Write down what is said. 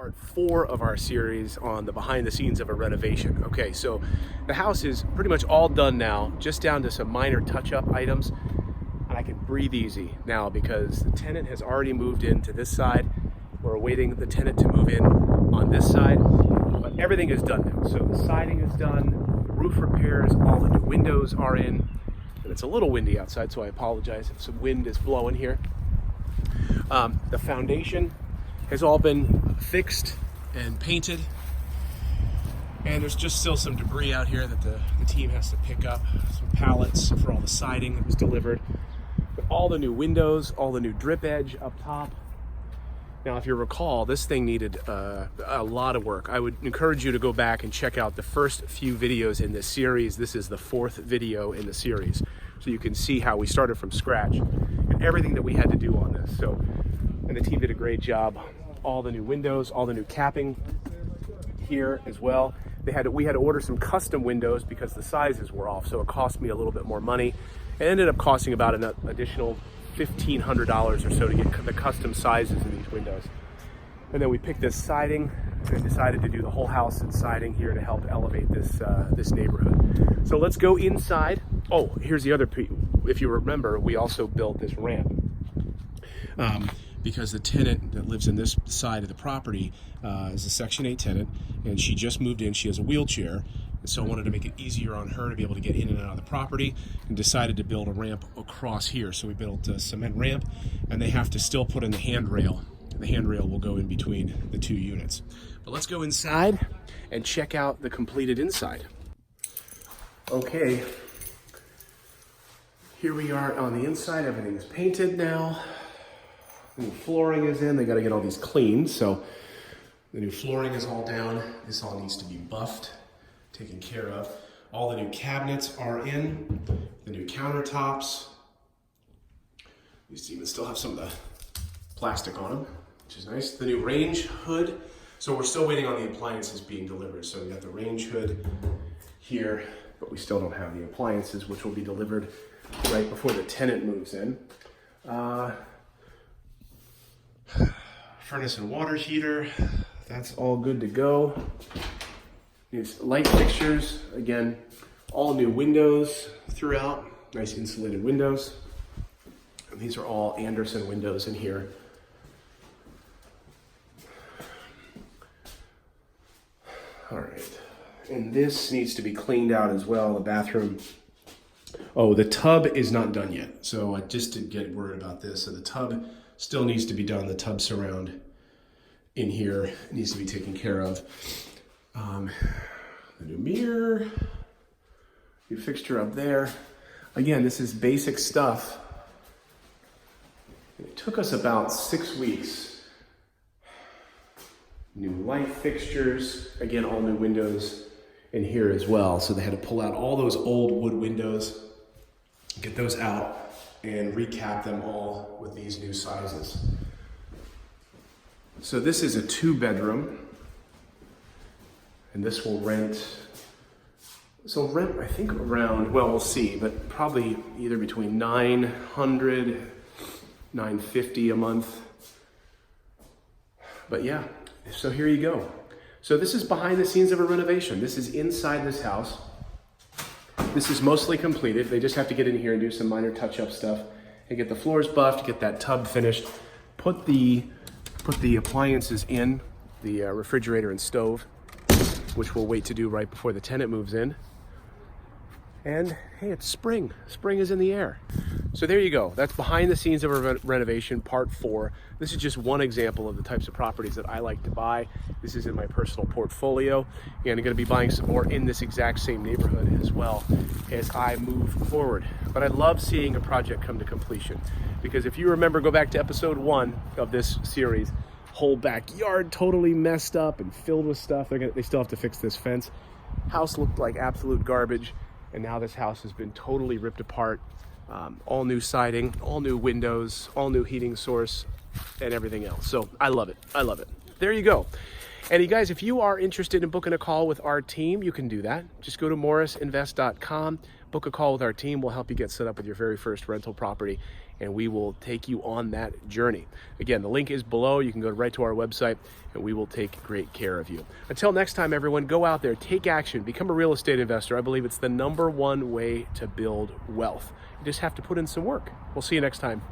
part 4 of our series on the behind the scenes of a renovation. Okay, so the house is pretty much all done now, just down to some minor touch-up items, and I can breathe easy now because the tenant has already moved into this side. We're awaiting the tenant to move in on this side, but everything is done now. So the siding is done, the roof repairs, all the new windows are in, and it's a little windy outside, so I apologize if some wind is blowing here. The foundation has all been fixed and painted, and there's just still some debris out here that the team has to pick up, some pallets for all the siding that was delivered, but all the new windows, all the new drip edge up top. Now, if you recall, this thing needed a lot of work. I would encourage you to go back and check out the first few videos in this series. This is the 4th video in the series, so you can see how we started from scratch and everything that we had to do on this. So, and the team did a great job. All the new windows, all the new capping here as well. We had to order some custom windows because the sizes were off, so it cost me a little bit more money. It ended up costing about an additional $1,500 or so to get the custom sizes in these windows. And then we picked this siding and decided to do the whole house in siding here to help elevate this neighborhood. So let's go inside. Oh, here's the other piece. If you remember, we also built this ramp. Because the tenant that lives in this side of the property is a Section 8 tenant, and she just moved in. She has a wheelchair, and so I wanted to make it easier on her to be able to get in and out of the property, and decided to build a ramp across here. So we built a cement ramp, and they have to still put in the handrail. The handrail will go in between the 2 units. But let's go inside and check out the completed inside. Okay, here we are on the inside. Everything's painted now. The new flooring is in. They got to get all these cleaned, so the new flooring is all down. This all needs to be buffed, taken care of. All the new cabinets are in. The new countertops. These even still have some of the plastic on them, which is nice. The new range hood. So we're still waiting on the appliances being delivered. So we got the range hood here, but we still don't have the appliances, which will be delivered right before the tenant moves in. Furnace and water heater, that's all good to go. These light fixtures, again, all new windows throughout, nice insulated windows. And these are all Anderson windows in here. All right, and this needs to be cleaned out as well, the bathroom. Oh, the tub is not done yet, so I just did get worried about this. So the tub still needs to be done. The tub surround in here needs to be taken care of. The new mirror, new fixture up there. Again, this is basic stuff. It took us about 6 weeks. New light fixtures, again, all new windows in here as well. So they had to pull out all those old wood windows, get those out, and recap them all with these new sizes. So this is a 2-bedroom, and this will rent, I think around, well, we'll see, but probably either between $900, $950 a month. But yeah, so here you go. So this is behind the scenes of a renovation. This is inside this house. This is mostly completed. They just have to get in here and do some minor touch-up stuff and get the floors buffed, get that tub finished, put the appliances in, the refrigerator and stove, which we'll wait to do right before the tenant moves in. And hey, it's spring. Spring is in the air. So there you go. That's behind the scenes of a renovation, part 4. This is just one example of the types of properties that I like to buy. This is in my personal portfolio, and I'm going to be buying some more in this exact same neighborhood as well as I move forward. But I love seeing a project come to completion, because if you remember, go back to episode 1 of this series, whole backyard totally messed up and filled with stuff. They still have to fix this fence. House looked like absolute garbage, and now this house has been totally ripped apart. All new siding, all new windows, all new heating source, and everything else. So I love it. I love it. There you go. And you guys, if you are interested in booking a call with our team, you can do that. Just go to morrisinvest.com, book a call with our team. We'll help you get set up with your very first rental property, and we will take you on that journey. Again, the link is below. You can go right to our website, and we will take great care of you. Until next time, everyone, go out there, take action, become a real estate investor. I believe it's the #1 way to build wealth. You just have to put in some work. We'll see you next time.